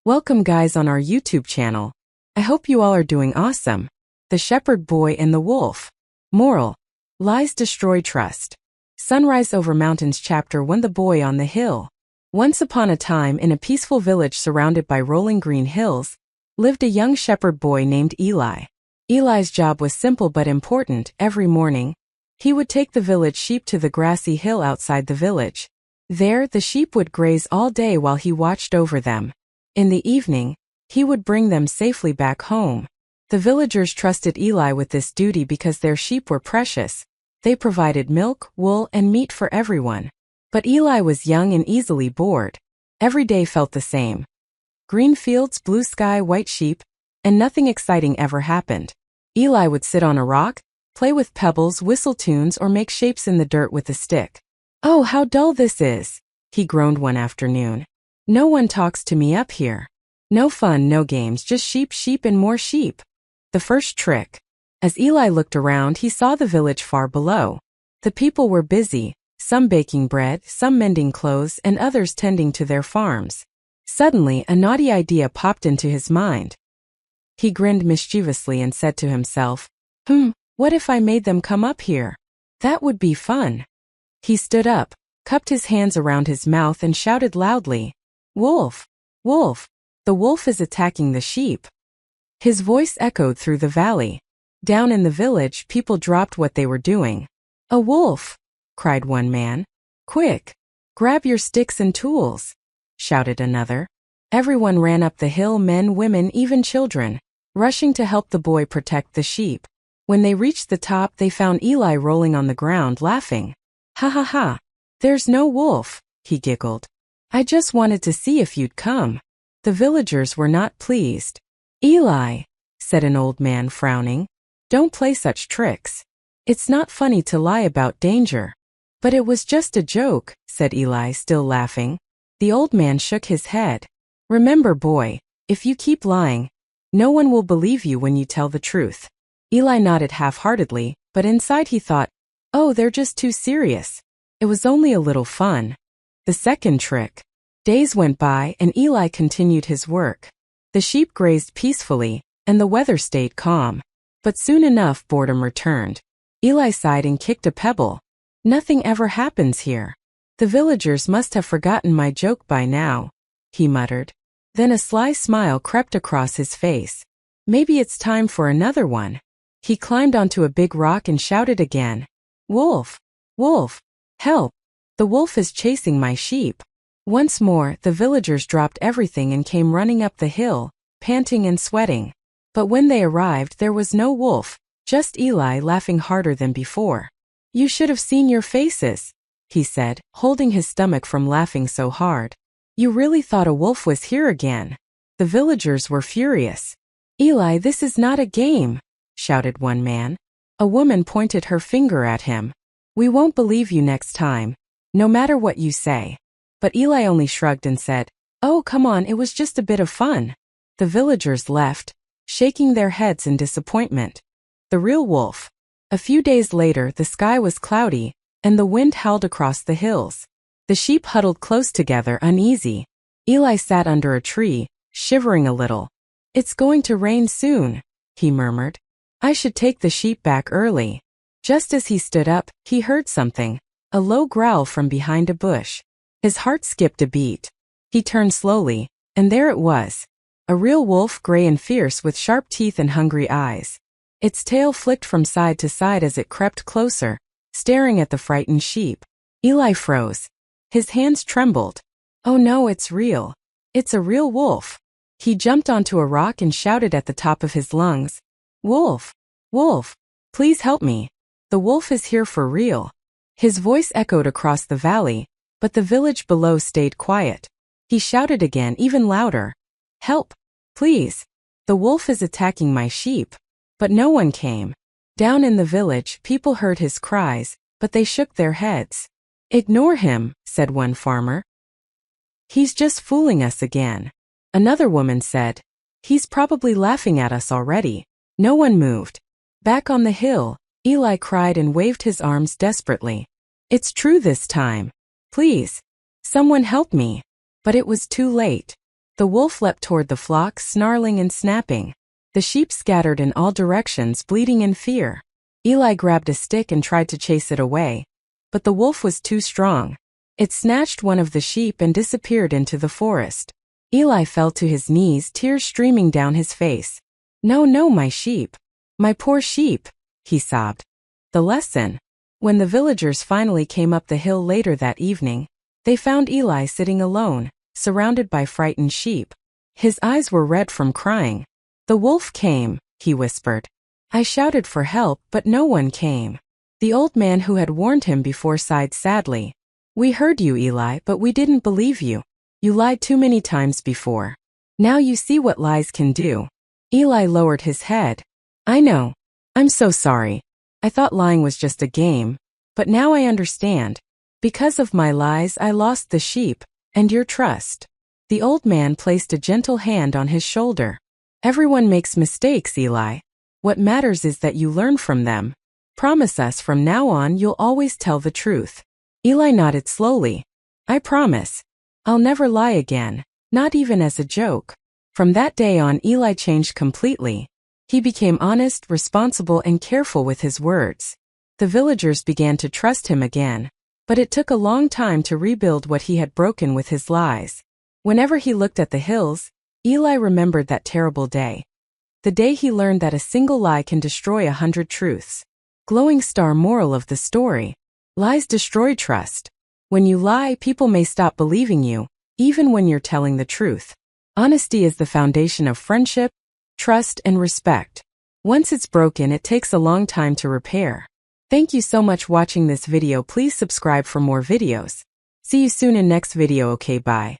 Welcome guys on our YouTube channel. I hope you all are doing awesome. The Shepherd Boy and the Wolf. Moral: lies destroy trust. Sunrise over mountains. Chapter 1. The Boy on the Hill. Once upon a time, in a peaceful village surrounded by rolling green hills, lived a young shepherd boy named Eli. Eli's job was simple but important. Every morning, he would take the village sheep to the grassy hill outside the village. There, the sheep would graze all day while he watched over them. In the evening, he would bring them safely back home. The villagers trusted Eli with this duty because their sheep were precious. They provided milk, wool, and meat for everyone. But Eli was young and easily bored. Every day felt the same. Green fields, blue sky, white sheep, and nothing exciting ever happened. Eli would sit on a rock, play with pebbles, whistle tunes, or make shapes in the dirt with a stick. "Oh, how dull this is," he groaned one afternoon. "No one talks to me up here. No fun, no games, just sheep, sheep, and more sheep." The first trick. As Eli looked around, he saw the village far below. The people were busy, some baking bread, some mending clothes, and others tending to their farms. Suddenly, a naughty idea popped into his mind. He grinned mischievously and said to himself, what if I made them come up here? That would be fun." He stood up, cupped his hands around his mouth, and shouted loudly, "Wolf! Wolf! The wolf is attacking the sheep." His voice echoed through the valley. Down in the village, people dropped what they were doing. "A wolf!" cried one man. "Quick! Grab your sticks and tools!" shouted another. Everyone ran up the hill, men, women, even children, rushing to help the boy protect the sheep. When they reached the top, they found Eli rolling on the ground, laughing. "Ha ha ha! There's no wolf," he giggled. "I just wanted to see if you'd come." The villagers were not pleased. "Eli," said an old man, frowning, "don't play such tricks. It's not funny to lie about danger." "But it was just a joke," said Eli, still laughing. The old man shook his head. "Remember, boy, if you keep lying, no one will believe you when you tell the truth." Eli nodded half-heartedly, but inside he thought, "Oh, they're just too serious. It was only a little fun." The second trick. Days went by, and Eli continued his work. The sheep grazed peacefully, and the weather stayed calm. But soon enough, boredom returned. Eli sighed and kicked a pebble. "Nothing ever happens here. The villagers must have forgotten my joke by now," he muttered. Then a sly smile crept across his face. "Maybe it's time for another one." He climbed onto a big rock and shouted again, "Wolf! Wolf! Help! The wolf is chasing my sheep." Once more, the villagers dropped everything and came running up the hill, panting and sweating. But when they arrived, there was no wolf, just Eli laughing harder than before. "You should have seen your faces," he said, holding his stomach from laughing so hard. "You really thought a wolf was here again." The villagers were furious. "Eli, this is not a game," shouted one man. A woman pointed her finger at him. "We won't believe you next time, no matter what you say." But Eli only shrugged and said, "Oh, come on, it was just a bit of fun." The villagers left, shaking their heads in disappointment. The real wolf. A few days later, the sky was cloudy, and the wind howled across the hills. The sheep huddled close together, uneasy. Eli sat under a tree, shivering a little. "It's going to rain soon," he murmured. "I should take the sheep back early." Just as he stood up, he heard something, a low growl from behind a bush. His heart skipped a beat. He turned slowly, and there it was. A real wolf, gray and fierce, with sharp teeth and hungry eyes. Its tail flicked from side to side as it crept closer, staring at the frightened sheep. Eli froze. His hands trembled. "Oh no, it's real. It's a real wolf." He jumped onto a rock and shouted at the top of his lungs, "Wolf! Wolf! Please help me. The wolf is here for real." His voice echoed across the valley, but the village below stayed quiet. He shouted again, even louder, "Help! Please! The wolf is attacking my sheep." But no one came. Down in the village, people heard his cries, but they shook their heads. "Ignore him," said one farmer. "He's just fooling us again." Another woman said, "He's probably laughing at us already." No one moved. Back on the hill, Eli cried and waved his arms desperately. "It's true this time. Please, someone help me." But it was too late. The wolf leapt toward the flock, snarling and snapping. The sheep scattered in all directions, bleating in fear. Eli grabbed a stick and tried to chase it away, but the wolf was too strong. It snatched one of the sheep and disappeared into the forest. Eli fell to his knees, tears streaming down his face. "No, no, my sheep. My poor sheep," he sobbed. The lesson. When the villagers finally came up the hill later that evening, they found Eli sitting alone, surrounded by frightened sheep. His eyes were red from crying. "The wolf came," he whispered. "I shouted for help, but no one came." The old man who had warned him before sighed sadly. "We heard you, Eli, but we didn't believe you. You lied too many times before. Now you see what lies can do." Eli lowered his head. "I know. I'm so sorry. I thought lying was just a game, but now I understand. Because of my lies, I lost the sheep, and your trust." The old man placed a gentle hand on his shoulder. "Everyone makes mistakes, Eli. What matters is that you learn from them. Promise us from now on you'll always tell the truth." Eli nodded slowly. "I promise. I'll never lie again, not even as a joke." From that day on, Eli changed completely. He became honest, responsible, and careful with his words. The villagers began to trust him again, but it took a long time to rebuild what he had broken with his lies. Whenever he looked at the hills, Eli remembered that terrible day. The day he learned that a single lie can destroy 100 truths. Glowing star moral of the story. Lies destroy trust. When you lie, people may stop believing you, even when you're telling the truth. Honesty is the foundation of friendship, trust, and respect. Once it's broken, it takes a long time to repair. Thank you so much for watching this video. Please subscribe for more videos. See you soon in next video. Okay, bye.